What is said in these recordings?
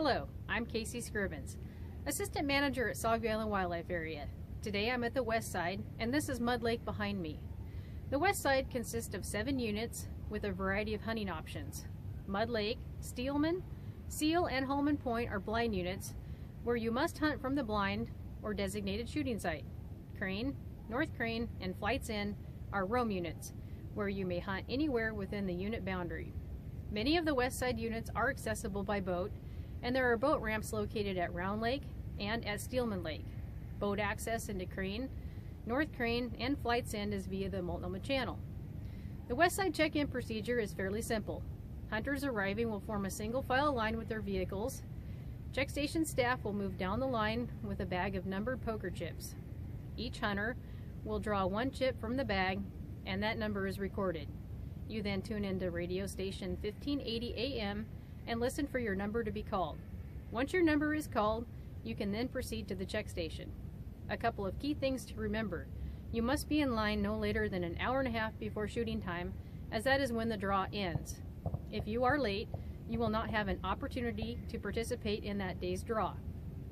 Hello, I'm Casey Scribbins, Assistant Manager at Sauvie Island Wildlife Area. Today I'm at the West Side, and this is Mud Lake behind me. The West Side consists of 7 units with a variety of hunting options. Mud Lake, Steelman, Seal, and Holman Point are blind units where you must hunt from the blind or designated shooting site. Crane, North Crane, and Flights End are roam units where you may hunt anywhere within the unit boundary. Many of the West Side units are accessible by boat, and there are boat ramps located at Round Lake and at Steelman Lake. Boat access into Crane, North Crane, and Flights End is via the Multnomah Channel. The West Side check-in procedure is fairly simple. Hunters arriving will form a single file line with their vehicles. Check station staff will move down the line with a bag of numbered poker chips. Each hunter will draw 1 chip from the bag, and that number is recorded. You then tune into radio station 1580 AM and listen for your number to be called. Once your number is called, you can then proceed to the check station. A couple of key things to remember. You must be in line no later than an hour and a half before shooting time, as that is when the draw ends. If you are late, you will not have an opportunity to participate in that day's draw.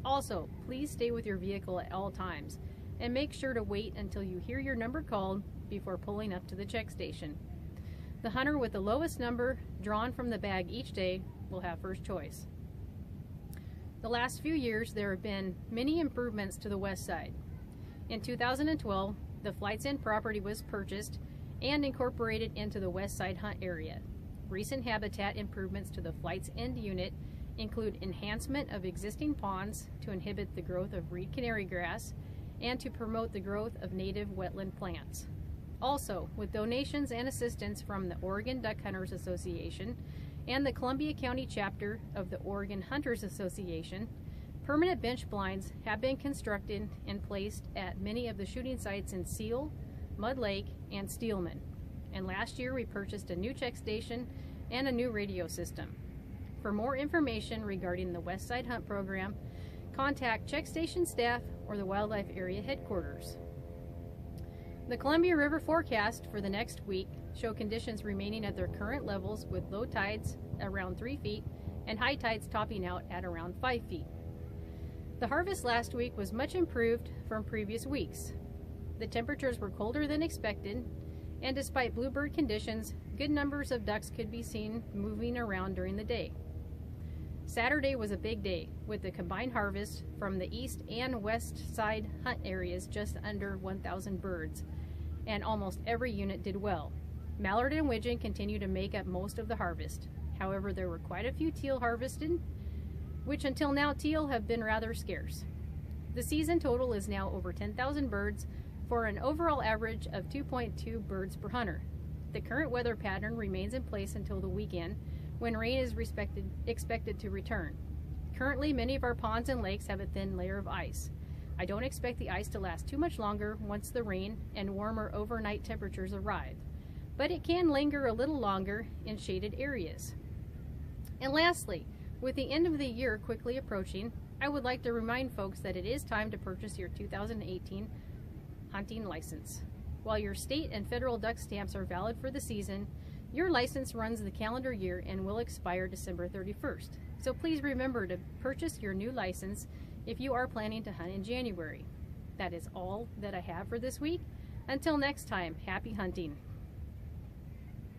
Also, please stay with your vehicle at all times, and make sure to wait until you hear your number called before pulling up to the check station. The hunter with the lowest number drawn from the bag each day will have first choice. The last few years there have been many improvements to the West Side. In 2012, the Flights End property was purchased and incorporated into the Westside Hunt area. Recent habitat improvements to the Flights End unit include enhancement of existing ponds to inhibit the growth of reed canary grass and to promote the growth of native wetland plants. Also, with donations and assistance from the Oregon Duck Hunters Association and the Columbia County chapter of the Oregon Hunters Association, permanent bench blinds have been constructed and placed at many of the shooting sites in Seal, Mud Lake, and Steelman. And last year we purchased a new check station and a new radio system. For more information regarding the West Side Hunt program, contact check station staff or the Wildlife Area Headquarters. The Columbia River forecast for the next week show conditions remaining at their current levels with low tides around 3 feet and high tides topping out at around 5 feet. The harvest last week was much improved from previous weeks. The temperatures were colder than expected, and despite bluebird conditions, good numbers of ducks could be seen moving around during the day. Saturday was a big day with the combined harvest from the east and west side hunt areas just under 1,000 birds, and almost every unit did well. Mallard and widgeon continue to make up most of the harvest. However, there were quite a few teal harvested, which until now teal have been rather scarce. The season total is now over 10,000 birds for an overall average of 2.2 birds per hunter. The current weather pattern remains in place until the weekend, when rain is expected to return. Currently, many of our ponds and lakes have a thin layer of ice. I don't expect the ice to last too much longer once the rain and warmer overnight temperatures arrive, but it can linger a little longer in shaded areas. And lastly, with the end of the year quickly approaching, I would like to remind folks that it is time to purchase your 2018 hunting license. While your state and federal duck stamps are valid for the season, your license runs the calendar year and will expire December 31st. So please remember to purchase your new license if you are planning to hunt in January. That is all that I have for this week. Until next time, happy hunting.